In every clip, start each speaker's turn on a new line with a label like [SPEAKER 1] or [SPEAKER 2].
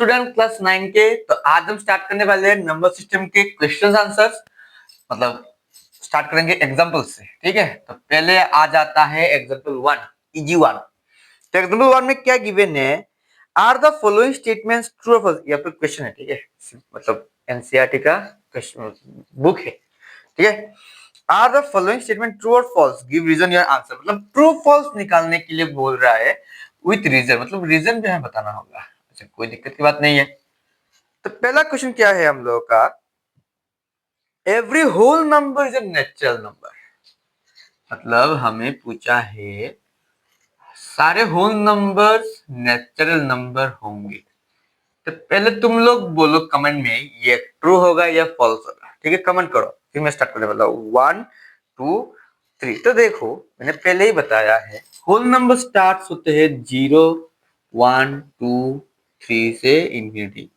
[SPEAKER 1] Student class 9 के। तो आज हम स्टार्ट करने वाले हैं नंबर सिस्टम के क्वेश्चंस आंसर्स, मतलब स्टार्ट करेंगे एग्जांपल से। ठीक है, तो पहले आ जाता है एग्जांपल 1, इजी वन। तो एग्जांपल 1 में क्या गिवन है, are the following statements true और फॉल्स। ये आपका क्वेश्चन है, ठीक है, मतलब एनसीईआरटी का क्वेश्चन बुक है। ठीक है, are the following statement true और false, give reason your answer. मतलब ट्रू फॉल्स निकालने के लिए बोल रहा है विथ रीजन, मतलब रीजन जो है बताना होगा। अच्छा, कोई दिक्कत की बात नहीं है। तो पहला क्वेश्चन क्या है हम लोगों का, every whole number is a natural number. मतलब हमें पूछा है सारे होल नंबर्स नेचुरल नंबर होंगे। तो पहले तुम लोग बोलो कमेंट में ये ट्रू होगा या फॉल्स होगा। ठीक है, कमेंट करो, फिर मैं स्टार्ट करने वाला हूँ। 1 2 3। तो देखो मैंने पहले ही बताया है होल नंबर स्टार्ट होते हैं 0 1 2 3 से इंफिनिटी,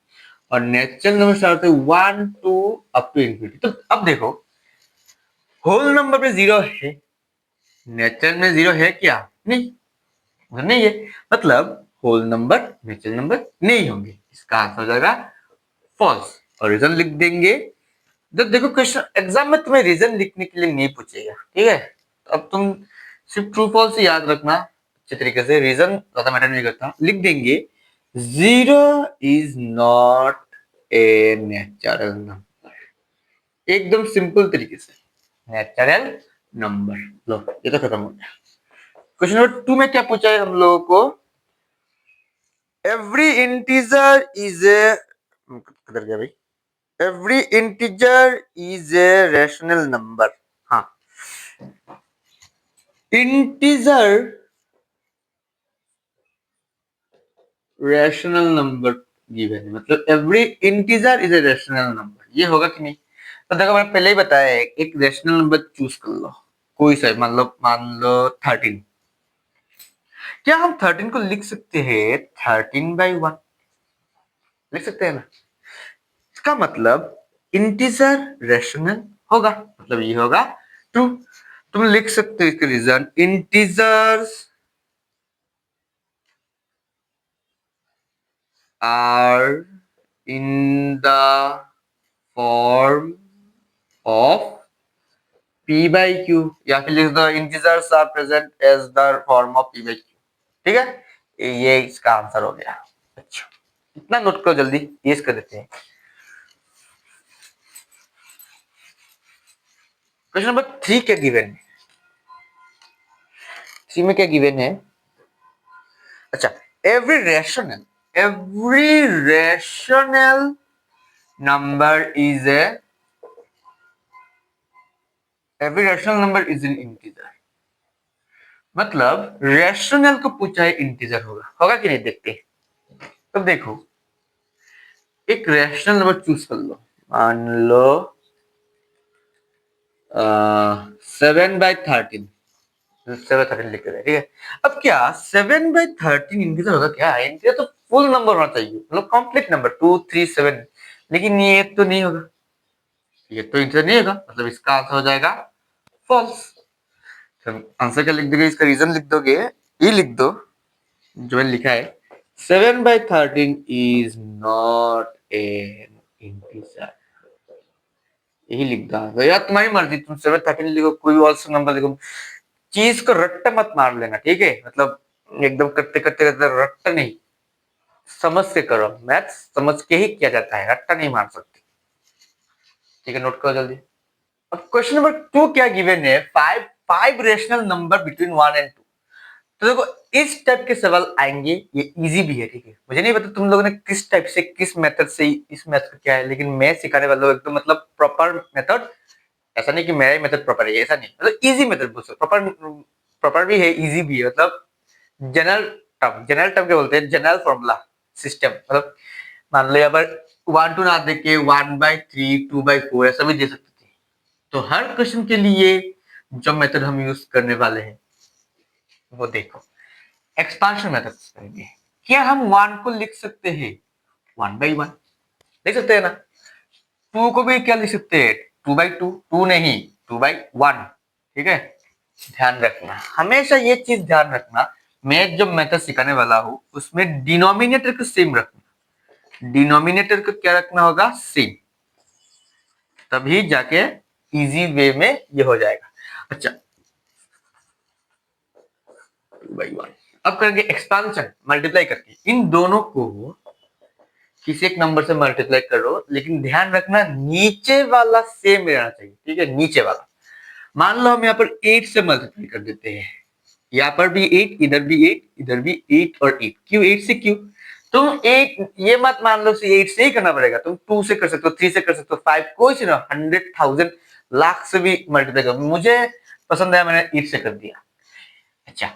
[SPEAKER 1] और नेचुरल नंबर स्टार्ट होते हैं 1 2 अप टू इंफिनिटी। तो अब देखो होल नंबर पे 0 है, नेचुरल में 0 है क्या? नहीं, नहीं है। मतलब होल नंबर नेचुरल नंबर नहीं होंगे, इसका आंसर हो जाएगा फॉल्स। और रीजन लिख देंगे। जब देखो क्वेश्चन एग्जाम में तुम्हें रीजन लिखने के लिए नहीं पूछेगा, ठीक है, तो अब तुम सिर्फ ट्रू फॉल्स ही याद रखना अच्छे तरीके से, रीजन ज्यादा मैटर नहीं करता। लिख देंगे 0 is not a natural number, एकदम सिंपल तरीके से नेचुरल नंबर। लो ये तो खत्म हो गया। क्वेश्चन नंबर 2 में क्या पूछा है हम लोगों को, एवरी इंटीजर इज ए, किधर गया भाई, every integer is A rational number. हाँ, इंटीजर रैशनल नंबर गिवन है, मतलब every integer is A rational number, ये होगा कि नहीं? तो देखो मैंने पहले ही बताया है, एक रैशनल नंबर चूज कर लो कोई सा, मान लो 13। क्या हम 13 को लिख सकते हैं 13/1? लिख सकते हैं ना? इसका मतलब इंटीजर रैशनल होगा, मतलब ये होगा ट्रू। तुम लिख सकते हो इसके reason, integers are in the form of p by q, या फिर लिख दो integers are present as the form of p by q। ठीक है, ये इसका आंसर हो गया। अच्छा, इतना नोट करो, जल्दी टेस्ट कर देते हैं। क्वेश्चन नंबर 3 क्या गिवन है, 3 में क्या गिवन है, अच्छा, every rational number is A, every rational number is an integer. मतलब रैशनल को पूछा है, इंटीजर होगा कि नहीं, देखते हैं। तब देखो एक रैशनल नंबर चूज कर लो, मान लो 7/13, 7/13 लिख रहे, ठीक है। अब क्या 7/13 इंटीजर होगा क्या? इंटीजर तो फुल नंबर होना चाहिए, मतलब कंप्लीट नंबर 2 3 7, लेकिन ये तो नहीं होगा, ये तो इंटीजर नहीं होगा, मतलब इसका आंसर हो जाएगा फॉल्स। आंसर क्या लिख दोगे, इसका रीजन लिख दोगे, ये लिख दो जो मैंने लिखा है, 7/13 इज नॉट एन इंटीजर, यही लिख दो। तो यार तुम्हारी मर्जी, तुम 7/13 लिखो, कोई और नंबर लिखो, चीज को रट्टा मत मार लेना, ठीक है, मतलब एकदम करते करते करते रट्टा नहीं, समझ से करो, मैथ्स समझ के ही किया जाता है, रट्टा नहीं मार सकते। ठीक है, नोट करो जल्दी। अब क्वेश्चन नंबर 2 क्या गिवन है, five rational number between 1 and 2। तो देखो इस टाइप के सवाल आएंगे, ये इजी भी है, ठीक है। मुझे नहीं पता तुम लोगों ने किस टाइप से, किस मेथड से, इस मेथड का क्या है, लेकिन मैं सिखाने वाला हूँ एकदम मतलब प्रॉपर मेथड। ऐसा नहीं कि मेरा ही मेथड प्रॉपर है, ऐसा नहीं, मतलब इजी मेथड बोल सकते, प्रॉपर प्रॉपर भी है, इजी भी है, मतलब जनरल टर्म क्या बोलते हैं, जनरल फॉर्मूला सिस्टम। मतलब मान लो यहाँ पर 1 2 ना देके 1/3 2/4 ऐसा भी दे सकते थे। तो हर क्वेश्चन के लिए जो मेथड हम यूज करने वाले हैं वो देखो, एक्सपांशन मेथड करेंगे। क्या हम 1 को लिख सकते हैं 1/1, लिख सकते हैं ना? 2 को भी क्या लिख सकते हैं 2/2, 2 नहीं 2/1। ठीक है, ध्यान रखना, हमेशा ये चीज ध्यान रखना, मैं जो मेथड सिखाने वाला हूँ उसमें डिनोमिनेटर को सेम रखना, डिनोमिनेटर को क्या रखना होगा, सेम, तभी जाके इजी वे में ये हो जाएगा। अच्छा 2/1 अब करेंगे एक्सपांशन, मल्टीप्लाई करके इन दोनों को किसी एक नंबर से मल्टीप्लाई करो, लेकिन ध्यान रखना नीचे वाला सेम रहना चाहिए, ठीक है, नीचे वाला। मान लो हम यहाँ पर 8 से मल्टीप्लाई कर देते हैं, यहाँ पर भी 8, इधर भी 8, इधर भी 8 और 8, क्यों 8 से, क्यों तुम 8 ये मत मान लो 8 से ही करना पड़ेगा, तुम 2 से कर सकते हो, 3 से कर सकते हो, 5 कोई सी ना, 100,000 लाख से भी मल्टीप्लाई करो, मुझे पसंद है मैंने 8 से कर दिया। अच्छा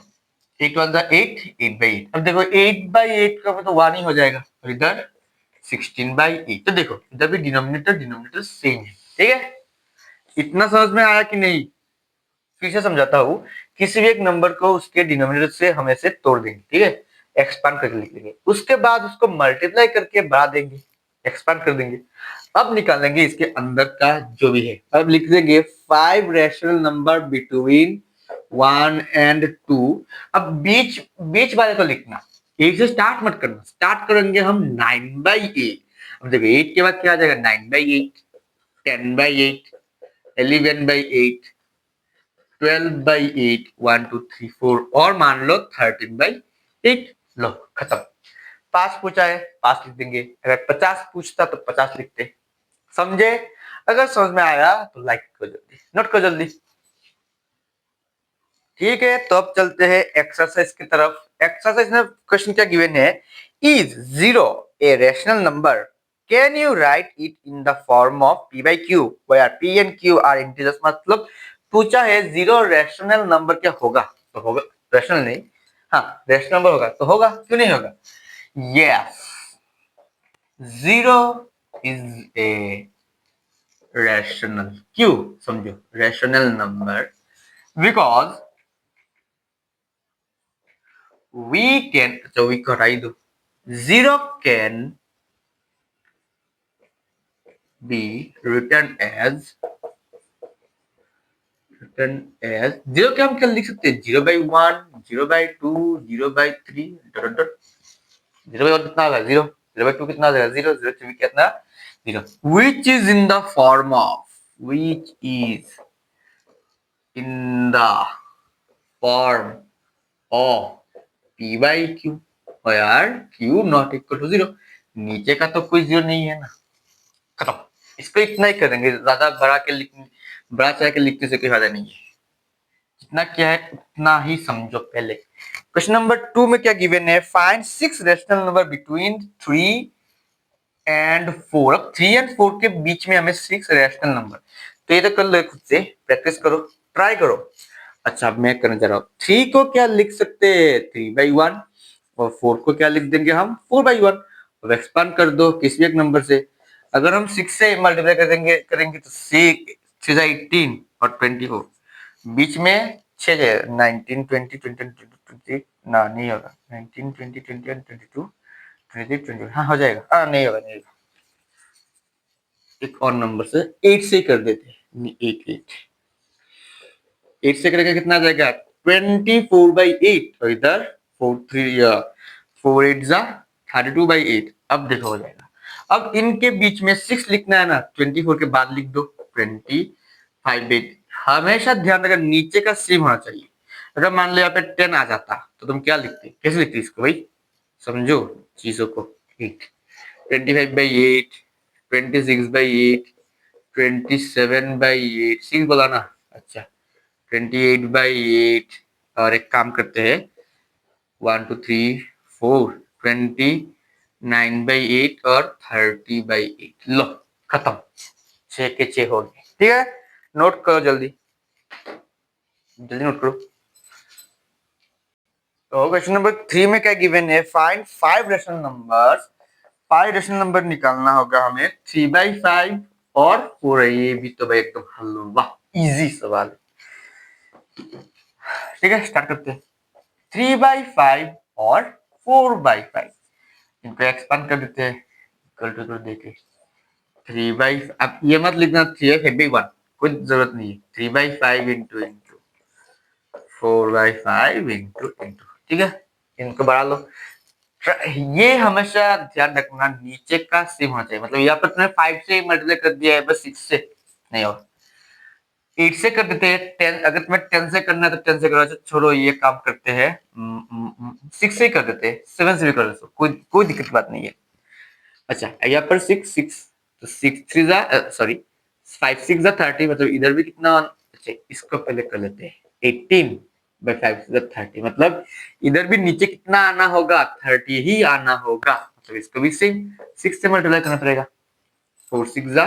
[SPEAKER 1] 8 1 8, 8/8, अब देखो 8/8 का तो 1 ही हो जाएगा, और इधर 16/8, तो देखो इधर भी डिनोमिनेटर सेम है, ठीक है। इतना समझ में आया कि नहीं? फिर से समझाता हूँ, किसी भी एक नंबर को उसके डिनोमिनेटर से हम ऐसे तोड़ देंगे, ठीक है, एक्सपांड करके लिख लेंगे, उसके बाद उसको मल्टीप्लाई करके बढ़ा देंगे, एक्सपांड कर देंगे। अब निकालेंगे इसके अंदर का जो भी है, अब लिख देंगे 5 रैशनल नंबर बिटवीन 1 एंड 2। अब बीच बीच वाले को लिखना, 8 से स्टार्ट मत करना, स्टार्ट करेंगे हम 9/8। अब देखो 8 के बाद क्या आ जाएगा, 9/8, 10/8, 11/8, 12/8, 1 2 3 4, और मान लो 13/8, लो खत्म। 5 पूछा है 5 लिख देंगे, अगर 50 पूछता तो 50 लिखते। समझे? अगर समझ में आया तो लाइक करो जल्दी, नोट करो जल्दी। ठीक है, तो अब चलते हैं एक्सरसाइज की तरफ। एक्सरसाइज में क्वेश्चन क्या गिवन है, is 0 a rational number, can you write it in the form of p/q where p and q are integers. मतलब पूछा है 0 रैशनल नंबर क्या होगा, तो होगा, रैशनल नहीं, हाँ रैशनल नंबर होगा तो होगा, क्यों नहीं होगा, यस 0 इज ए रैशनल, क्यों, समझो rational number because we can, so we को हटाई दो, 0 can be written as 0 के हम क्या लिख सकते हैं, 0/1, 0/2, 0/3 डॉट डॉट, 0/1 कितना होगा 0, 0/2 कितना हो जाएगा 0, 0/3 कितना 0, which is in the form of, which is in the form of p/q where q not equal to 0। नीचे का तो कोई 0 नहीं है ना, खत्म। इसको इतना ही करेंगे, ज्यादा बड़ा के लिख, बड़ा चाह के लिखने से कोई फायदा नहीं है, जितना क्या है उतना ही समझो पहले। क्वेश्चन नंबर 2 में क्या गिवन है, find 6 rational number between 3 and 4। अब 3 एंड 4 के बीच में हमें 6 रैशनल नंबर, तो ये तो कर लो, खुद से प्रैक्टिस करो, ट्राई करो। अच्छा अब मैं करने जा रहा हूँ, 3 को क्या लिख सकते हैं 3/1, और 4 को क्या लिख देंगे हम 4/1। अब एक्सपांड कर दो किसी एक नंबर से, अगर हम 6 से मल्टीप्लाई करेंगे करेंगे तो 6 18 और 24, बीच में 6 19 20 20 ना नहीं होगा, 19 20 21 22 23 20, हाँ हो जाएगा, हाँ नहीं होगा नहीं होगा, एक और नंबर से 8 से ही कर देते हैं, 8 से करेंगे कितना आ जाएगा 24/8, और इधर 4 8 जा 32/8। अब देखो हो जाएगा। अब इनके बीच में 6 लिखना है ना, 24 के बाद लिख दो 25/8। हमेशा ध्यान रखना नीचे का सेम होना चाहिए। अगर मान लो यहाँ पे 10 आ जाता तो तुम क्या लिखते, कैसे लिखते इसको भाई, समझो चीजों को। 25/8, 26/8, 27/8, 6 बोला ना, अच्छा 28/8, और एक काम करते हैं 1 2 3 4, 29/8 और 30/8, लो खत्म, 6 के 6 हो गए, ठीक है। नोट करो जल्दी जल्दी नोट करो। तो क्वेश्चन नंबर 3 में क्या गिवन है, find 5 rational numbers. 5 rational number निकालना होगा हमें, 3/5 और 4 है, ये भी तो भाई एकदम हलवा इजी सवाल है, ठीक है स्टार्ट करते हैं। 3/5 और 4/5, इनको एक्सपांड कर देते हैं, इक्वल टू देके 3/, अब ये मत लिखना 3/1, कोई जरूरत नहीं है, 3/5 इंटू इंटू 4/5 इंटू इंटू, ठीक है, इनको बढ़ा लो, ये हमेशा ध्यान रखना, नीचे का सेम होना चाहिए। मतलब यहाँ पर तुमने 5 से मल्टीप्लाई कर दिया है, बस 6 से नहीं होगा। 8 से कर देते हैं, 10 अगर तुम्हें 10 से करना है तो 10 से करो। अच्छा छोड़ो ये काम करते हैं, 6 से ही कर देते हैं, 7 से भी कर देते, कोई दिक्कत की बात नहीं है। अच्छा यहाँ पर 6 तो 6 3 जा सॉरी 5 6 जा 30, मतलब इधर भी कितना। अच्छा इसको पहले कर लेते हैं, 18 बाई 5 6 जा 30, मतलब इधर भी नीचे कितना आना होगा, 30 ही आना होगा। मतलब इसको भी सेम 6 से मल्टीप्लाई करना पड़ेगा, 4 6 जा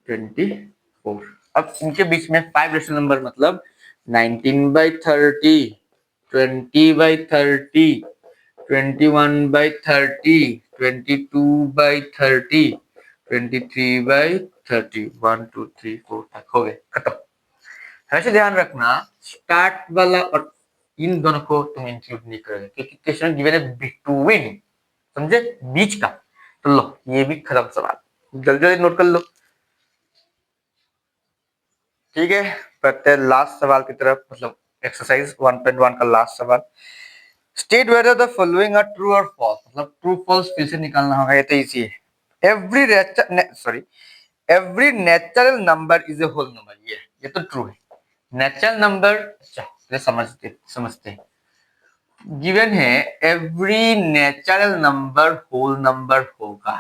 [SPEAKER 1] 24। अब इनके बीच में 5 रेशनल नंबर, मतलब 19 by 30, 20 by 30, 21 by 30, 22 by 30, 23 by 30, 1 2 3 4 तक हो गए, खत्म। हमेशा ध्यान रखना स्टार्ट वाला और इन दोनों को तुम इंक्लूड नहीं करोगे, क्योंकि क्वेश्चन गिवन है बिटवीन, समझे, बीच का। तो लो ये भी खत्म सवाल, जल्दी जल्दी नोट कर लो। ठीक है, बढ़ते हैं लास्ट सवाल की तरफ, मतलब एक्सरसाइज 1.1 का लास्ट सवाल। State whether the following are true और फॉल्स, मतलब ट्रू फॉल्स फिर से निकालना होगा, ये तो इजी है। Every natural number is a whole number, ये तो ट्रू है। नेचुरल नंबर, अच्छा ये समझते हैं। गिवन है every natural number whole number होगा,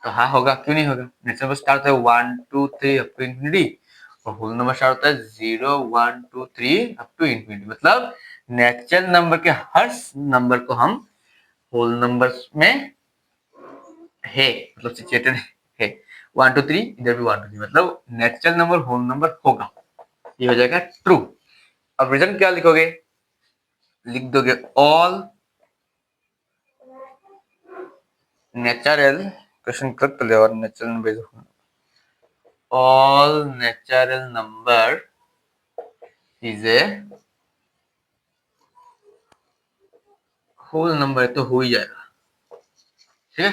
[SPEAKER 1] तो हाँ होगा, क्यों नहीं होगा। नेचुरल नंबर स्टार्ट होता है 1 2 3 अप टू इंफिनिटी, और होल नंबर स्टार्ट होता है 0 1 2 3 अप टू इंफिनिटी। मतलब नेचुरल नंबर के हर नंबर को हम होल नंबर्स में है, मतलब सिचुएटेड है। 1 2 3 इधर भी 1 2 3, मतलब नेचुरल नंबर होल नंबर होगा, ये हो जाएगा ट्रू। अब रीजन क्या लिखोगे, लिख दोगे ऑल नेचुरल, क्वेश्चन कर ले, और natural number, all natural number is a whole number, तो हो ही जाएगा, ठीक है।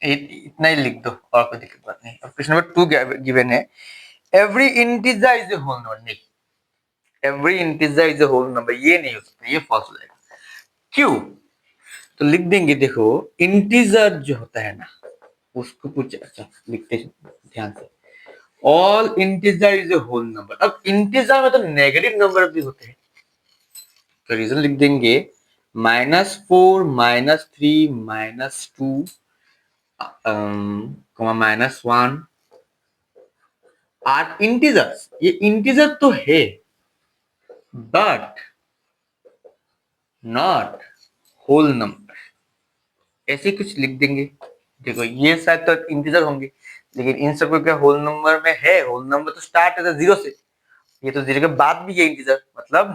[SPEAKER 1] इतना ही लिख दो, और कोई दिक्कत बात नहीं। अब क्वेश्चन नंबर 2 गिवन है every integer is a whole number, नहीं, every integer is a whole number ये नहीं हो सकता, ये फॉल्स हो जाएगा। क्यों, तो लिख देंगे, देखो इंटीजर जो होता है ना, उसको पूछे, अच्छा लिखते ध्यान से, all integer is a whole number. अब इंटीजर में तो नेगेटिव नंबर भी होते हैं, तो रीजन लिख देंगे -4 -3 -2 -1 आर इंटीजर्स। ये इंटीजर तो है बट नॉट होल नंबर, ऐसे कुछ लिख देंगे। देखो ये शायद तो इंटीजर होंगे, लेकिन इन सबको क्या होल नंबर में है, होल नंबर तो स्टार्ट है 0 से, ये तो 0 के बाद भी है इंटीजर, मतलब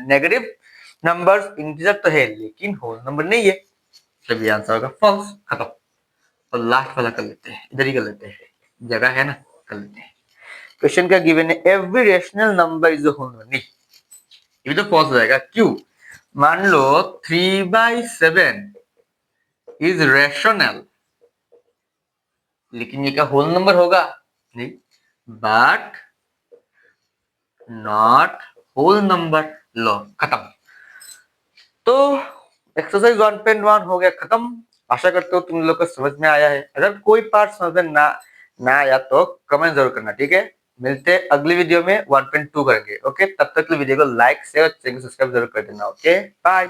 [SPEAKER 1] नेगेटिव नंबर्स इंटीजर तो है लेकिन होल नंबर नहीं है, तब ये आंसर होगा फॉल्स, खत्म। और लास्ट वाला कर लेते हैं, इधर ही कर लेते हैं, जगह है ना, कर लेते हैं। क्वेश्चन क्या गिवन है, every rational number is a whole number, नहीं, ये तो फॉल्स हो जाएगा। क्यों, मान लो 3/7 इज रेशनल, लेकिन ये क्या होल नंबर होगा, नहीं, बट नॉट होल नंबर, लो खत्म। तो एक्सरसाइज 1.1 हो गया खत्म। आशा करते हो तुम लोग को समझ में आया है। अगर कोई पार्ट समझ में ना आया तो कमेंट जरूर करना, ठीक है। मिलते हैं अगली वीडियो में 1.2 करेंगे, ओके। तब तक के वीडियो को लाइक शेयर और चैनल सब्सक्राइब जरूर कर देना, ओके बाय।